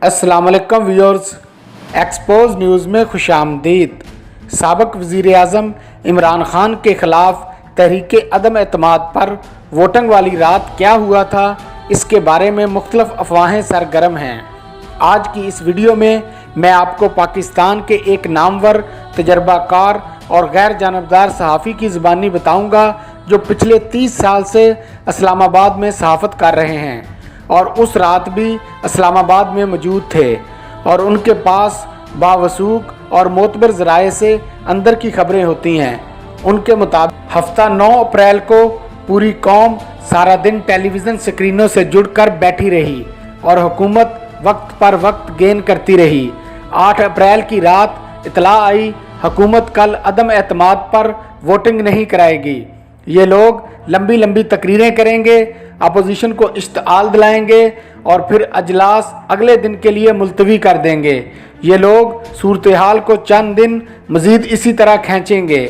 अस्सलाम वालेकुम viewers, expose news में खुशामदीद। साबिक़ वज़ीर-ए-आज़म इमरान खान के ख़िलाफ़ तहरीक अदम एतमाद पर वोटिंग वाली रात क्या हुआ था, इसके बारे में मुख्तलिफ़ अफवाहें सरगर्म हैं। आज की इस वीडियो में मैं आपको पाकिस्तान के एक नामवर, तजर्बाकार और गैर जानबदार सहाफ़ी की ज़ुबानी बताऊँगा जो पिछले 30 साल से इस्लामाबाद में सहाफ़त कर रहे हैं और उस रात भी इस्लामाबाद में मौजूद थे और उनके पास बावसूख और मोतबर ज़राए से अंदर की खबरें होती हैं। उनके मुताबिक हफ्ता 9 अप्रैल को पूरी कौम सारा दिन टेलीविज़न स्क्रीनों से जुड़कर बैठी रही और हुकूमत वक्त पर वक्त गेन करती रही। 8 अप्रैल की रात इतला आई हुकूमत कल अदम एतमाद पर वोटिंग नहीं कराएगी। ये लोग लंबी लंबी तकरीरें करेंगे, अपोजिशन को इश्ताल दिलाएंगे और फिर अजलास अगले दिन के लिए मुलतवी कर देंगे। ये लोग सूरत हाल को चंद दिन मज़ीद इसी तरह खींचेंगे।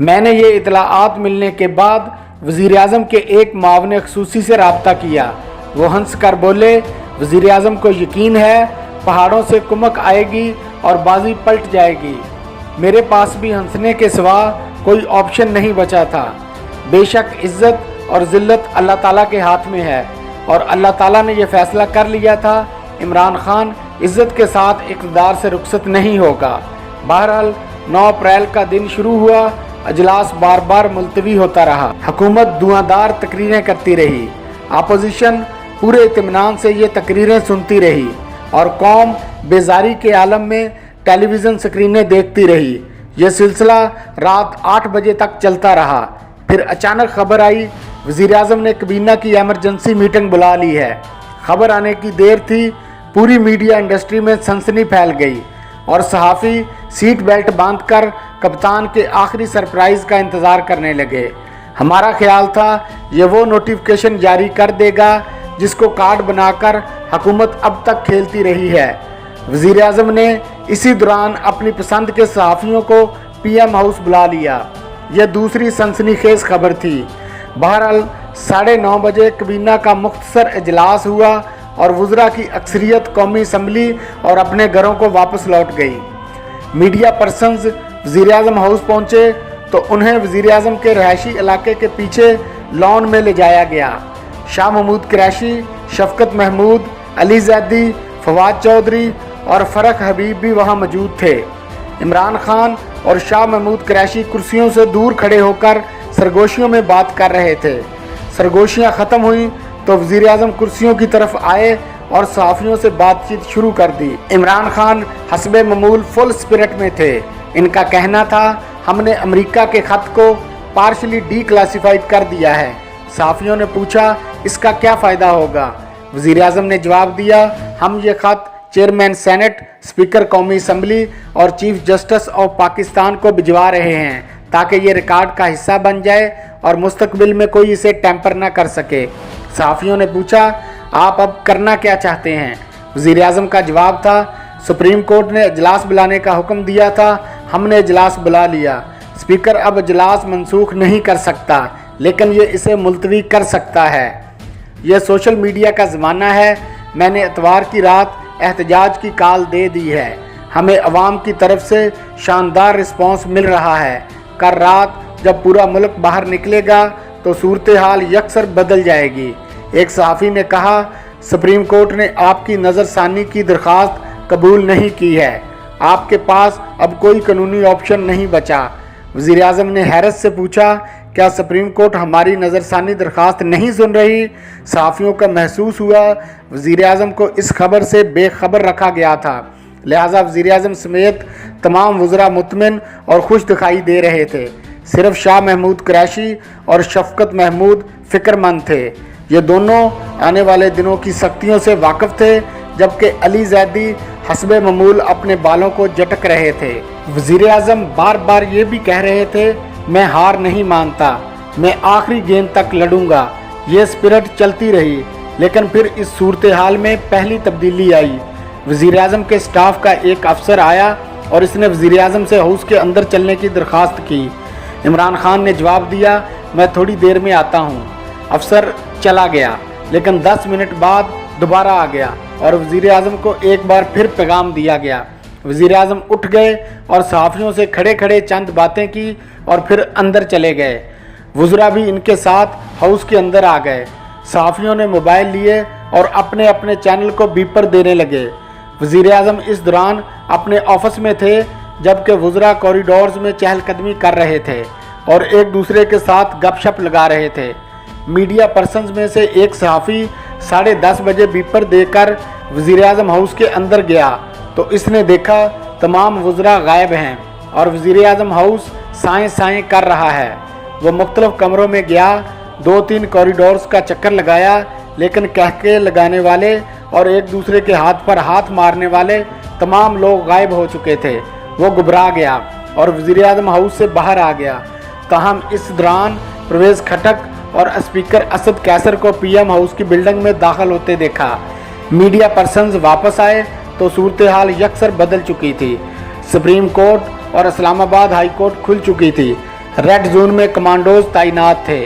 मैंने ये इतलाआत मिलने के बाद वज़ीर-ए-आज़म के एक मुआविन ख़ुसूसी से रब्ता किया। वो हंस कर बोले, वज़ीर-ए-आज़म को यकीन है पहाड़ों से कुमक आएगी और बाजी पलट जाएगी। मेरे पास भी हंसने के सिवा कोई ऑप्शन नहीं बचा था। बेशक इज़्ज़त और ज़िल्लत अल्लाह ताला के हाथ में है और अल्लाह ताला ने यह फ़ैसला कर लिया था इमरान खान इज़्ज़त के साथ इक़्तिदार से रुखसत नहीं होगा। बहरहाल 9 अप्रैल का दिन शुरू हुआ, अजलास बार बार मुलतवी होता रहा, हुकूमत धुआंधार तकरीरें करती रही, अपोजिशन पूरे इत्मीनान से ये तकरीरें सुनती रही और कौम बेजारी के आलम में टेलीविज़न स्क्रीनें देखती रही। यह सिलसिला रात 8 बजे तक चलता रहा। फिर अचानक खबर आई वज़ीर-ए-आज़म ने काबीना की एमरजेंसी मीटिंग बुला ली है। खबर आने की देर थी, पूरी मीडिया इंडस्ट्री में सनसनी फैल गई और सहाफ़ी सीट बेल्ट बांधकर कप्तान के आखिरी सरप्राइज़ का इंतज़ार करने लगे। हमारा ख्याल था ये वो नोटिफिकेशन जारी कर देगा जिसको कार्ड बनाकर हुकूमत अब तक खेलती रही है। वज़ीर-ए-आज़म ने इसी दौरान अपनी पसंद के सहाफ़ियों को PM हाउस बुला लिया। यह दूसरी सनसनीखेज़ खबर थी। बहरहाल 9:30 बजे काबीना का मुख्तसर इजलास हुआ और वज़रा की अक्सरियत कौमी असम्बली और अपने घरों को वापस लौट गई। मीडिया पर्सन्स वज़ीर-ए-आज़म हाउस पहुँचे तो उन्हें वज़ीर-ए-आज़म के रहायशी इलाके के पीछे लॉन में ले जाया गया। शाह महमूद कुरैशी, शफ़कत महमूद, अली ज़ैदी, फवाद चौधरी और फ़रख हबीब भी वहाँ मौजूद थे। इमरान खान और शाह महमूद कुरैशी कुर्सियों से दूर खड़े होकर सरगोशियों में बात कर रहे थे। सरगोशियाँ ख़त्म हुई तो वज़ीर-ए-आज़म कुर्सियों की तरफ आए और सहाफ़ियों से बातचीत शुरू कर दी। इमरान खान हस्बे ममूल फुल स्पिरिट में थे। इनका कहना था हमने अमेरिका के ख़त को पार्शली डीक्लासिफाइड कर दिया है। सहाफ़ियों ने पूछा इसका क्या फ़ायदा होगा। वज़ीर-ए-आज़म ने जवाब दिया हम ये ख़त चेयरमैन सेनेट, स्पीकर कौमी असम्बली और चीफ जस्टिस ऑफ पाकिस्तान को भिजवा रहे हैं ताकि ये रिकॉर्ड का हिस्सा बन जाए और मुस्तकबिल में कोई इसे टैंपर ना कर सके। सहाफ़ियों ने पूछा आप अब करना क्या चाहते हैं। वज़ीर-ए-आज़म का जवाब था सुप्रीम कोर्ट ने इजलास बुलाने का हुक्म दिया था, हमने इजलास बुला लिया। स्पीकर अब इजलास मनसूख नहीं कर सकता लेकिन ये इसे मुलतवी कर सकता है। यह सोशल मीडिया का ज़माना है। मैंने इतवार की रात एहतजाज की कॉल दे दी है। हमें अवाम की तरफ से शानदार रिस्पांस मिल रहा है। कल रात जब पूरा मुल्क बाहर निकलेगा तो सूरत हाल यकसर बदल जाएगी। एक सहाफ़ी ने कहा सुप्रीम कोर्ट ने आपकी नज़रसानी की दरख्वास्त कबूल नहीं की है, आपके पास अब कोई कानूनी ऑप्शन नहीं बचा। वज़ीर-ए-आज़म ने हैरत से पूछा क्या सुप्रीम कोर्ट हमारी नज़रसानी दरख्वास्त नहीं सुन रही। सहाफ़ियों का महसूस हुआ वज़ीर-ए-आज़म को इस खबर से बेखबर रखा गया था, लिहाजा वज़ीर-ए-आज़म समेत तमाम वज़रा मुतमिन और खुश दिखाई दे रहे थे। सिर्फ शाह महमूद कुरैशी और शफ़कत महमूद फ़िक्रमंद थे। ये दोनों आने वाले दिनों की सख्तियों से वाकिफ़ थे, जबकि अली ज़ैदी हस्बे ममूल अपने बालों को झटक रहे थे। वज़ीर-ए-आज़म बार बार ये भी कह रहे थे मैं हार नहीं मानता, मैं आखिरी गेंद तक लड़ूंगा। ये स्पिरिट चलती रही लेकिन फिर इस सूरत हाल में पहली तब्दीली आई। वज़ीर-ए-आज़म के स्टाफ का एक अफसर आया और इसने वज़ीर-ए-आज़म से हाउस के अंदर चलने की दरख्वास्त की। इमरान खान ने जवाब दिया मैं थोड़ी देर में आता हूँ। अफसर चला गया लेकिन 10 मिनट बाद दोबारा आ गया और वज़ीर आज़म को एक बार फिर पैगाम दिया गया। वज़ीर आज़म उठ गए और सहाफ़ियों से खड़े खड़े चंद बातें की और फिर अंदर चले गए। वज़रा भी इनके साथ हाउस के अंदर आ गए। सहाफ़ियों ने मोबाइल लिए और अपने अपने चैनल को बीपर देने लगे। वज़ीर आज़म इस दौरान अपने ऑफिस में थे, जबकि वज़रा कॉरिडोर्स में चहलकदमी कर रहे थे और एक दूसरे के साथ गपशप लगा रहे थे। मीडिया पर्सन्स में से एक सहाफ़ी 10:30 बजे बीपर देकर वज़ीर आज़म हाउस के अंदर गया तो इसने देखा तमाम वज़रा गायब हैं और वज़ीर आज़म हाउस साएँ साएँ कर रहा है। वो मुख्तलिफ कमरों में गया, 2-3 कॉरिडोर्स का चक्कर लगाया, लेकिन कहके लगाने वाले और एक दूसरे के हाथ पर हाथ मारने वाले तमाम लोग गायब हो चुके थे। वो घबरा गया और वज़ीर आज़म हाउस से बाहर आ गया। ताहम इस दौरान परवेज़ खटक और स्पीकर असद कैसर को पीएम हाउस की बिल्डिंग में दाखिल होते देखा। मीडिया पर्सन्स वापस आए तो सूरत हाल यकसर बदल चुकी थी। सुप्रीम कोर्ट और इस्लामाबाद हाई कोर्ट खुल चुकी थी। रेड जोन में कमांडोज तैनात थे।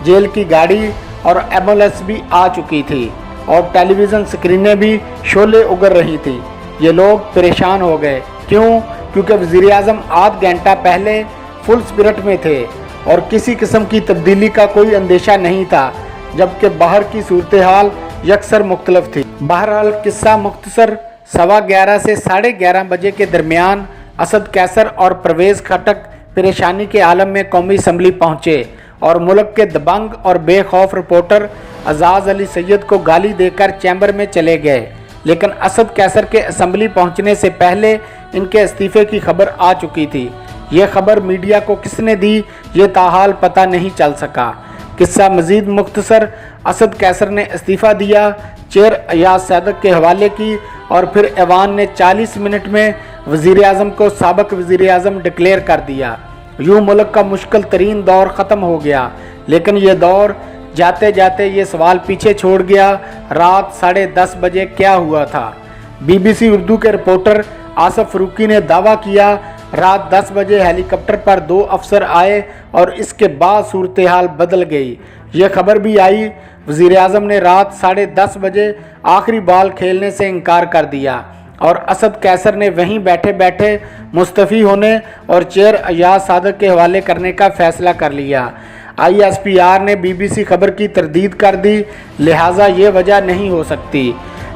जेल की गाड़ी और एम्बुलेंस भी आ चुकी थी और टेलीविज़न स्क्रीनें भी शोले उगर रही थी। ये लोग परेशान हो गए। क्यों? क्योंकि वज़ीर आज़म आध घंटा पहले फुल स्पिरिट में थे और किसी किस्म की तब्दीली का कोई अंदेशा नहीं था, जबकि बाहर की सूरत हाल यकसर मुख्तलिफ थी। बहरहाल किस्सा मुख्तसर 11:15 से 11:30 बजे के दरमियान असद कैसर और परवेज़ खटक परेशानी के आलम में कौमी असम्बली पहुँचे और मुल्क के दबंग और बेखौफ रिपोर्टर अजाज अली सैयद को गाली देकर चैम्बर में चले गए। लेकिन असद कैसर के असम्बली पहुँचने से पहले इनके इस्तीफ़े की खबर आ चुकी थी। ये खबर मीडिया को किसने दी, ये ताहाल पता नहीं चल सका। किस्सा मज़ीद मुख्तसर, असद कैसर ने इस्तीफ़ा दिया, चेयर अयाज सैदक के हवाले की और फिर ऐवान ने 40 मिनट में वज़ीर आज़म को साबिक़ वज़ीर आज़म डिक्लेयर कर दिया। यूँ मुल्क का मुश्किल तरीन दौर ख़त्म हो गया। लेकिन ये दौर जाते जाते ये सवाल पीछे छोड़ गया, रात 10:30 बजे क्या हुआ था। BBC उर्दू के रिपोर्टर आसिफ फ़रूकी ने दावा किया रात 10 बजे हेलीकॉप्टर पर 2 अफसर आए और इसके बाद सूरत हाल बदल गई। ये खबर भी आई वज़ीर आज़म ने रात 10:30 बजे आखिरी बॉल खेलने से इनकार कर दिया और असद कैसर ने वहीं बैठे बैठे मुस्तफ़ी होने और चेयर अयाज सैदक के हवाले करने का फ़ैसला कर लिया। ISPR ने BBC खबर की तरदीद कर दी, लिहाजा ये वजह नहीं हो सकती।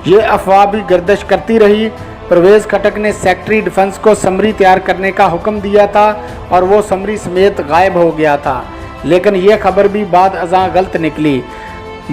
ये अफवाह भी गर्दिश करती रही। परवेज़ खटक ने सेक्रेटरी डिफेंस को समरी तैयार करने का हुक्म दिया था और वो समरी समेत गायब हो गया था, लेकिन ये खबर भी बाद अज़ां गलत निकली।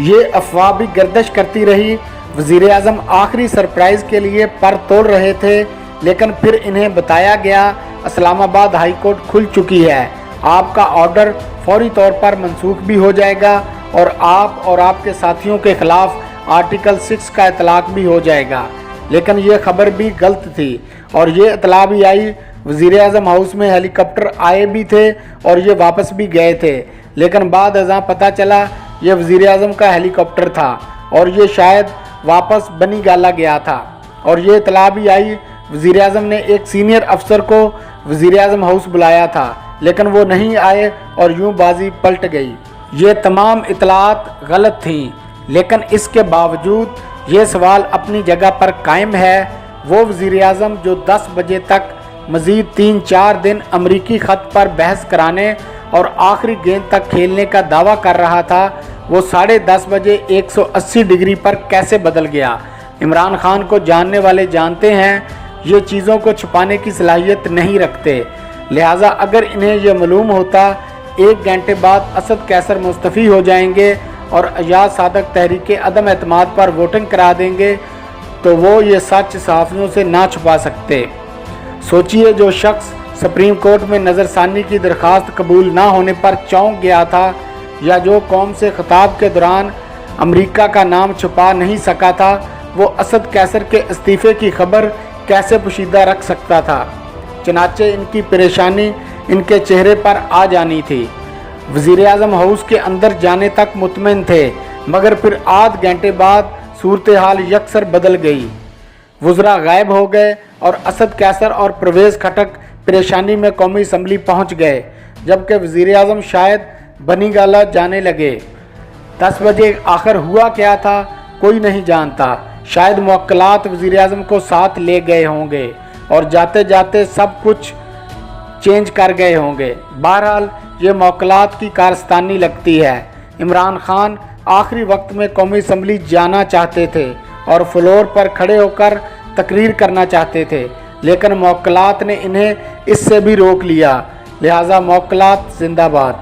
ये अफवाह भी गर्दिश करती रही। वज़ीर आज़म आखिरी सरप्राइज़ के लिए पर तोड़ रहे थे, लेकिन फिर इन्हें बताया गया इस्लामाबाद हाई कोर्ट खुल चुकी है, आपका ऑर्डर फौरी तौर पर मनसूख भी हो जाएगा और आप और आपके साथियों के ख़िलाफ़ आर्टिकल 6 का इतलाक़ भी हो जाएगा। लेकिन ये खबर भी गलत थी और ये इतला भी आई वज़ीर आज़म हाउस में हेलीकॉप्टर आए भी थे और ये वापस भी गए थे, लेकिन बाद अज़ां पता चला ये वज़ीर आज़म का हेलीकॉप्टर था और ये शायद वापस बनी गाला गया था। और ये इतला भी आई वज़ीर आज़म ने एक सीनियर अफसर को वज़ीर आज़म हाउस बुलाया था, लेकिन वो नहीं आए और यूँ बाजी पलट गई। ये तमाम इतलात गलत थीं, लेकिन इसके बावजूद ये सवाल अपनी जगह पर कायम है। वो वज़ीर आज़म जो 10 बजे तक मज़ीद 3-4 दिन अमरीकी ख़त पर बहस कराने और आखिरी गेंद तक खेलने का दावा कर रहा था, वो 10:30 बजे 180 डिग्री पर कैसे बदल गया। इमरान खान को जानने वाले जानते हैं ये चीज़ों को छुपाने की सलाहियत नहीं रखते, लिहाजा अगर इन्हें यह मालूम होता 1 घंटे बाद असद कैसर मुस्तफ़ी हो जाएंगे और अयाज सैदक तहरीक अदम एतमाद पर वोटिंग करा देंगे, तो वो ये सच सहाफ़ियों से ना छुपा सकते। सोचिए, जो शख्स सुप्रीम कोर्ट में नज़रसानी की दरख्वास्त कबूल ना होने पर चौंक गया था, या जो कौम से खिताब के दौरान अमेरिका का नाम छुपा नहीं सका था, वो असद कैसर के इस्तीफ़े की खबर कैसे पोशीदा रख सकता था। चनाचे इनकी परेशानी इनके चेहरे पर आ जानी थी। वज़ीर आज़म हाउस के अंदर जाने तक मुतमिन थे, मगर फिर आध घंटे बाद सूरत हाल यकसर बदल गई। वज़रा गायब हो गए और असद कैसर और परवेज़ खटक परेशानी में कौमी असम्बली पहुँच गए, जबकि वज़ीर आज़म शायद बनी गाला जाने लगे। 10 बजे आखिर हुआ क्या था कोई नहीं जानता। شاید موکلات وزیر اعظم کو ساتھ لے گئے ہوں گے اور جاتے جاتے سب کچھ چینج کر گئے ہوں گے۔ بہرحال یہ موکلات کی کارستانی لگتی ہے۔ عمران خان آخری وقت میں قومی اسمبلی جانا چاہتے تھے اور فلور پر کھڑے ہو کر تقریر کرنا چاہتے تھے، لیکن موکلات نے انہیں اس سے بھی روک لیا، لہٰذا موکلات زندہ باد۔